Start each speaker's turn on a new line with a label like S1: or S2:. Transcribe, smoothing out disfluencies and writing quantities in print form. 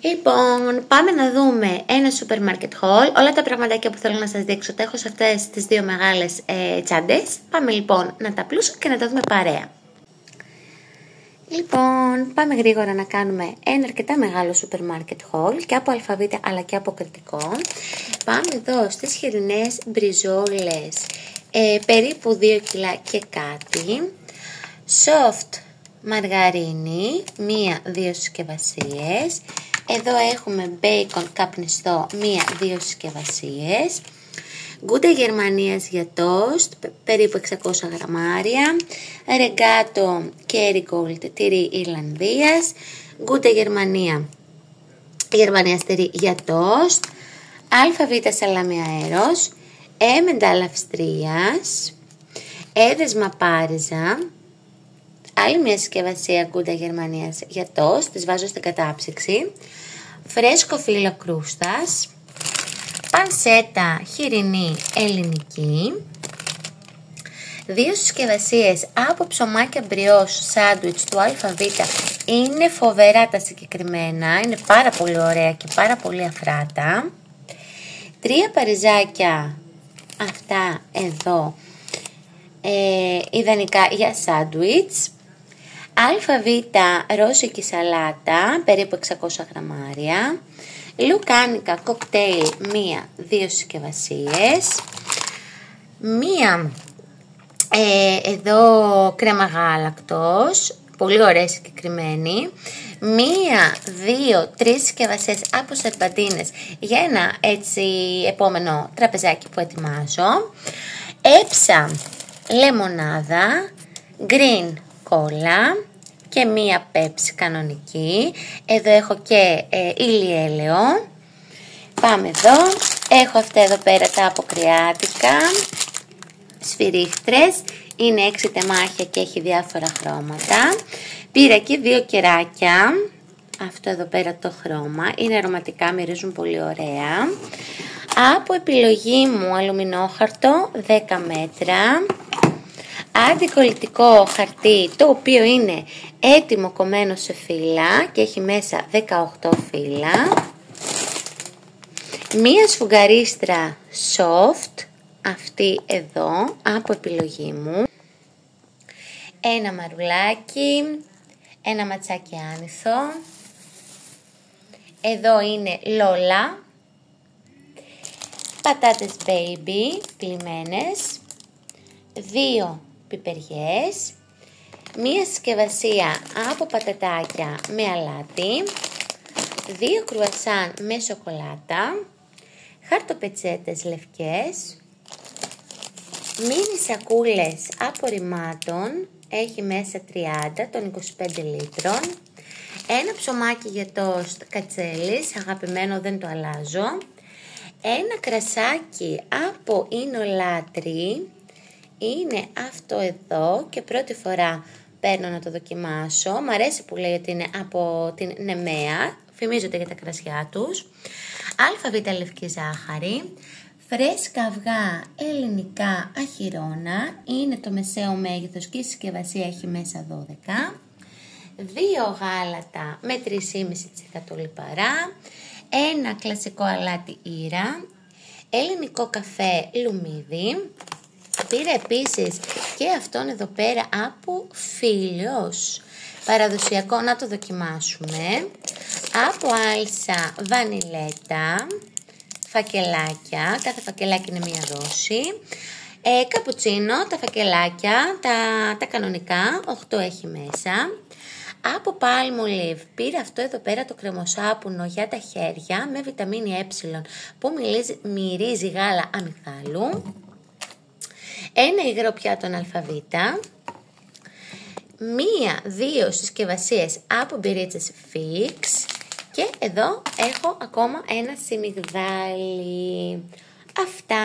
S1: Λοιπόν, πάμε να δούμε ένα σούπερ μάρκετ haul. Όλα τα πραγματάκια που θέλω να σας δείξω τα έχω σε αυτές τις δύο μεγάλες τσάντες. Πάμε λοιπόν να τα πλούσω και να τα δούμε παρέα. Λοιπόν, πάμε γρήγορα να κάνουμε ένα αρκετά μεγάλο σούπερ μάρκετ haul και από αλφαβήτα αλλά και από κριτικό. Πάμε εδώ στις χοιρινές μπριζόλες, περίπου 2 κιλά και κάτι. Soft μαργαρίνη, 1-2 συσκευασίες. Εδώ έχουμε μπέικον καπνιστό, 1-2 συσκευασίες. Γκούτα Γερμανίας για τόστ, περίπου 600 γραμμάρια. Ρεγκάτο Kerrygold τυρί Ιρλανδίας. Γκούτα Γερμανίας τυρί για τόστ. ΑΒ σαλάμι αέρος. Έμεντα Αυστρίας. Έδεσμα Πάριζα. Άλλη μια συσκευασία Γκούτα Γερμανίας για τόστ, τις βάζω στην κατάψυξη. Φρέσκο φύλλο κρούστας. Πανσέτα χοιρινή ελληνική. 2 συσκευασίες από ψωμάκια μπριός σάντουιτς του ΑΒ Είναι φοβερά τα συγκεκριμένα, είναι πάρα πολύ ωραία και πάρα πολύ αφράτα. 3 παριζάκια αυτά εδώ, ιδανικά για σάντουιτς. ΑΒ ρώσικη σαλάτα, περίπου 600 γραμμάρια. Λουκάνικα κοκτέιλ, 1-2 συσκευασίες. Μία εδώ κρέμα γάλακτος, πολύ ωραία συγκεκριμένη. 1-2-3 συσκευασίες από σερπαντίνες για ένα έτσι επόμενο τραπεζάκι που ετοιμάζω. Έψα λεμονάδα, green κόλλα και 1 πέψη κανονική. Εδώ έχω και ηλιέλαιο. Πάμε εδώ. Έχω αυτά εδώ πέρα τα αποκριάτικα, σφυρίχτρες. Είναι 6 τεμάχια και έχει διάφορα χρώματα. Πήρα και 2 κεράκια. Αυτό εδώ πέρα το χρώμα. Είναι αρωματικά, μυρίζουν πολύ ωραία. Από επιλογή μου αλουμινόχαρτο 10 μέτρα. Αντικολλητικό χαρτί, το οποίο είναι έτοιμο κομμένο σε φύλλα και έχει μέσα 18 φύλλα. Μία σφουγγαρίστρα soft, αυτή εδώ, από επιλογή μου. Ένα μαρουλάκι, ένα ματσάκι άνηθο. Εδώ είναι Lola. Πατάτες baby, πλυμμένες. 2 πιπεριές. Μία συσκευασία από πατατάκια με αλάτι. 2 κρουασάν με σοκολάτα. Χαρτοπετσέτες λευκές. Μίνι σακούλες απορριμμάτων. Έχει μέσα 30 των 25 λίτρων. Ένα ψωμάκι για τόστ κατσέλης, αγαπημένο, δεν το αλλάζω. Ένα κρασάκι από Ινολάτρι. Είναι αυτό εδώ και πρώτη φορά παίρνω να το δοκιμάσω. Μ' αρέσει που λέει ότι είναι από την Νεμαία. Φημίζονται για τα κρασιά τους. ΑΒ λευκή ζάχαρη. Φρέσκα αυγά ελληνικά αχυρώνα. Είναι το μεσαίο μέγεθος και η συσκευασία έχει μέσα 12. 2 γάλατα με 3,5% λιπαρά. Ένα κλασικό αλάτι Ήρα. Ελληνικό καφέ Λουμίδι. Πήρα επίσης και αυτόν εδώ πέρα από Φίλιος. Παραδοσιακό, να το δοκιμάσουμε. Από Άλσα βανιλέτα. Φακελάκια. Κάθε φακελάκι είναι 1 δόση. Καπουτσίνο, τα φακελάκια, τα κανονικά, 8 έχει μέσα. Από Palmolive πήρα αυτό εδώ πέρα το κρεμοσάπουνο για τα χέρια με βιταμίνη Ε που μυρίζει γάλα αμυγδάλου. Ένα υγρό πιάτο ΑΒ. 1-2 συσκευασίες από μπυρίτσες Fix. Και εδώ έχω ακόμα ένα σιμιγδάλι. Αυτά.